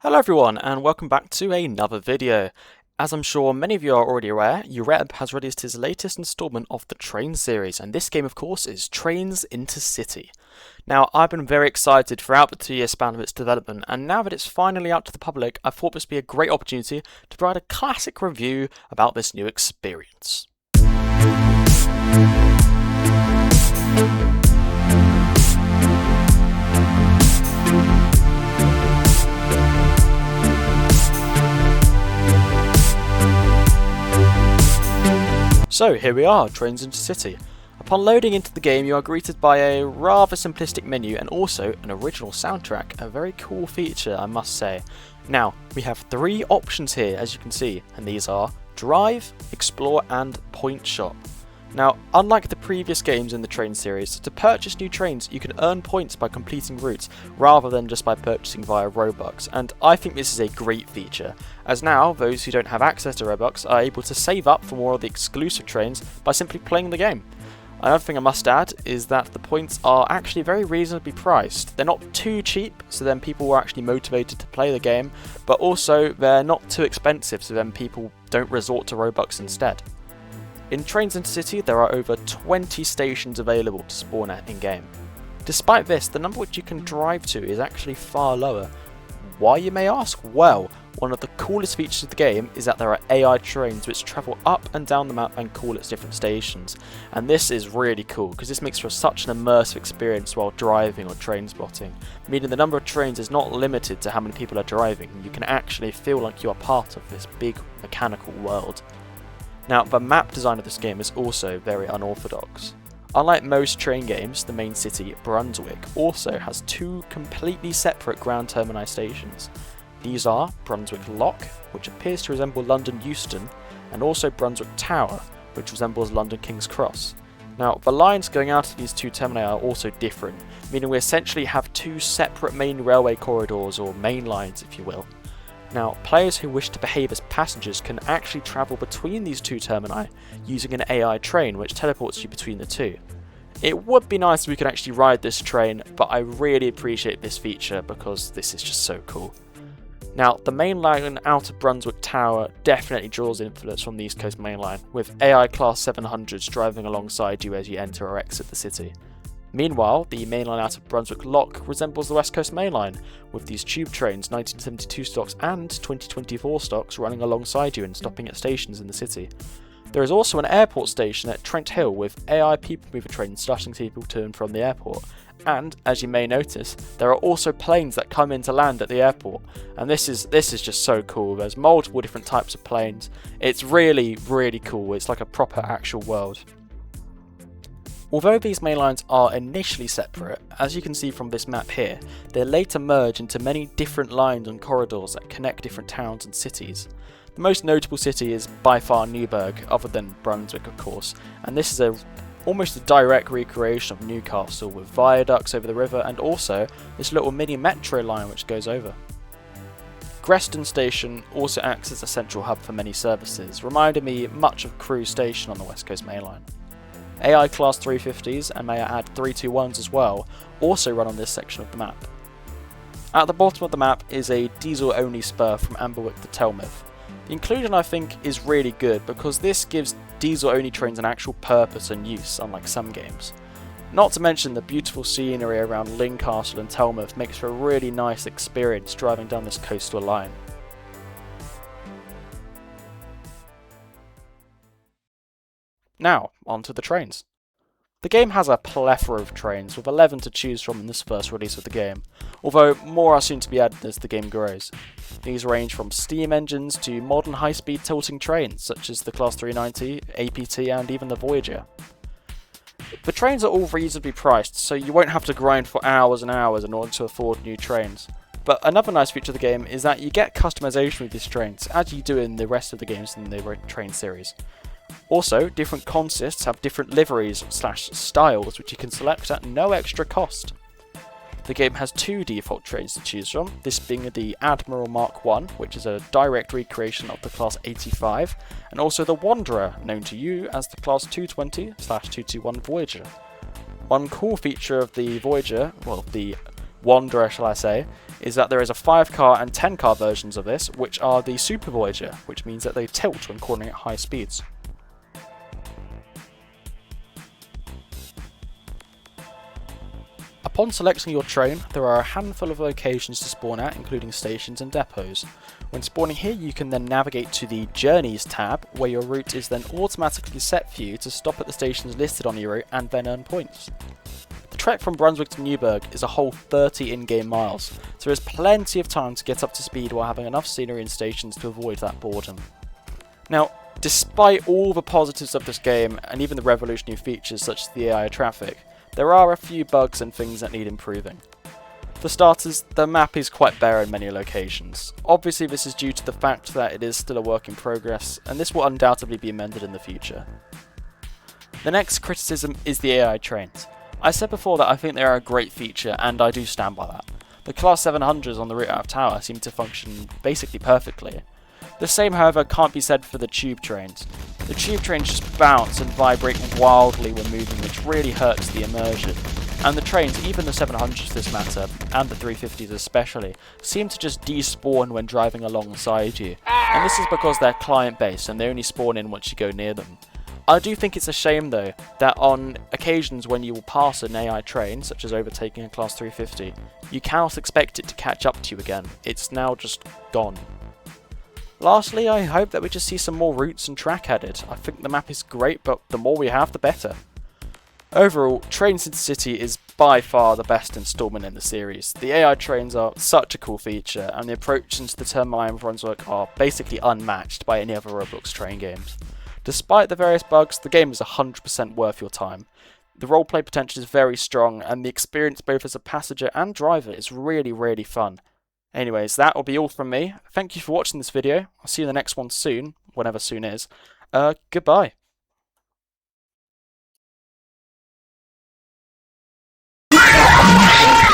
Hello everyone and welcome back to another video. As I'm sure many of you are already aware, Eureb has released his latest installment of the Train series, and this game of course is Trains InterCity. Now I've been very excited throughout the 2-year span of its development, and now that it's finally out to the public, I thought this would be a great opportunity to provide a classic review about this new experience. So here we are, Trains InterCity. Upon loading into the game, you are greeted by a rather simplistic menu and also an original soundtrack, a very cool feature I must say. Now, we have 3 options here as you can see, and these are Drive, Explore and Point Shop. Now, unlike the previous games in the Train series, to purchase new trains you can earn points by completing routes rather than just by purchasing via Robux, and I think this is a great feature, as now those who don't have access to Robux are able to save up for more of the exclusive trains by simply playing the game. Another thing I must add is that the points are actually very reasonably priced. They're not too cheap, so then people are actually motivated to play the game, but also they're not too expensive, so then people don't resort to Robux instead. In Trains InterCity, there are over 20 stations available to spawn at in-game. Despite this, the number which you can drive to is actually far lower. Why, you may ask? Well, one of the coolest features of the game is that there are AI trains which travel up and down the map and call at different stations. And this is really cool because this makes for such an immersive experience while driving or train spotting, meaning the number of trains is not limited to how many people are driving. You can actually feel like you are part of this big mechanical world. Now, the map design of this game is also very unorthodox. Unlike most train games, the main city, Brunswick, also has 2 completely separate ground termini stations. These are Brunswick Lock, which appears to resemble London Euston, and also Brunswick Tower, which resembles London King's Cross. Now, the lines going out of these 2 termini are also different, meaning we essentially have 2 separate main railway corridors, or main lines if you will. Now, players who wish to behave as passengers can actually travel between these 2 termini using an AI train which teleports you between the 2. It would be nice if we could actually ride this train, but I really appreciate this feature because this is just so cool. Now, the main line out of Brunswick Tower definitely draws influence from the East Coast main line, with AI Class 700s driving alongside you as you enter or exit the city. Meanwhile, the main line out of Brunswick Lock resembles the West Coast main line, with these tube trains 1972 stocks and 2024 stocks running alongside you and stopping at stations in the city. There is also an airport station at Trent Hill with AI people mover trains starting people to and from the airport. And, as you may notice, there are also planes that come in to land at the airport, and this is just so cool. There's multiple different types of planes. It's really, really cool. It's like a proper actual world. Although these main lines are initially separate, as you can see from this map here, they later merge into many different lines and corridors that connect different towns and cities. The most notable city is by far Newburgh, other than Brunswick of course, and this is almost a direct recreation of Newcastle with viaducts over the river and also this little mini metro line which goes over. Greston Station also acts as a central hub for many services, reminding me much of Crewe Station on the West Coast Main Line. AI Class 350s, and may I add 321s as well, also run on this section of the map. At the bottom of the map is a diesel-only spur from Amberwick to Telmouth. The inclusion I think is really good because this gives diesel-only trains an actual purpose and use, unlike some games. Not to mention the beautiful scenery around Lincastle and Telmouth makes for a really nice experience driving down this coastal line. Now, onto the trains. The game has a plethora of trains, with 11 to choose from in this first release of the game, although more are soon to be added as the game grows. These range from steam engines to modern high-speed tilting trains, such as the Class 390, APT and even the Voyager. The trains are all reasonably priced, so you won't have to grind for hours and hours in order to afford new trains. But another nice feature of the game is that you get customization with these trains, as you do in the rest of the games in the train series. Also, different consists have different liveries / styles which you can select at no extra cost. The game has 2 default trains to choose from, this being the Admiral Mark I, which is a direct recreation of the Class 85, and also the Wanderer, known to you as the Class 220/221 Voyager. One cool feature of the Voyager, well the Wanderer shall I say, is that there is a 5-car and 10-car versions of this, which are the Super Voyager, which means that they tilt when cornering at high speeds. Upon selecting your train, there are a handful of locations to spawn at, including stations and depots. When spawning here, you can then navigate to the Journeys tab, where your route is then automatically set for you to stop at the stations listed on your route and then earn points. The trek from Brunswick to Newburgh is a whole 30 in-game miles, so there is plenty of time to get up to speed while having enough scenery and stations to avoid that boredom. Now, despite all the positives of this game, and even the revolutionary features such as the AI traffic, there are a few bugs and things that need improving. For starters, the map is quite bare in many locations. Obviously this is due to the fact that it is still a work in progress, and this will undoubtedly be amended in the future. The next criticism is the AI trains. I said before that I think they are a great feature, and I do stand by that. The Class 700s on the route out of tower seem to function basically perfectly. The same, however, can't be said for the tube trains. The tube trains just bounce and vibrate wildly when moving, which really hurts the immersion. And the trains, even the 700s for this matter, and the 350s especially, seem to just despawn when driving alongside you. And this is because they're client-based and they only spawn in once you go near them. I do think it's a shame though, that on occasions when you will pass an AI train, such as overtaking a Class 350, you cannot expect it to catch up to you again. It's now just gone. Lastly, I hope that we just see some more routes and track added. I think the map is great, but the more we have, the better. Overall, Trains InterCity is by far the best installment in the series. The AI trains are such a cool feature, and the approach into the Terminal and Brunswick are basically unmatched by any other Roblox train games. Despite the various bugs, the game is 100% worth your time. The roleplay potential is very strong, and the experience both as a passenger and driver is really fun. Anyways, that will be all from me. Thank you for watching this video. I'll see you in the next one soon, whenever soon is. Goodbye.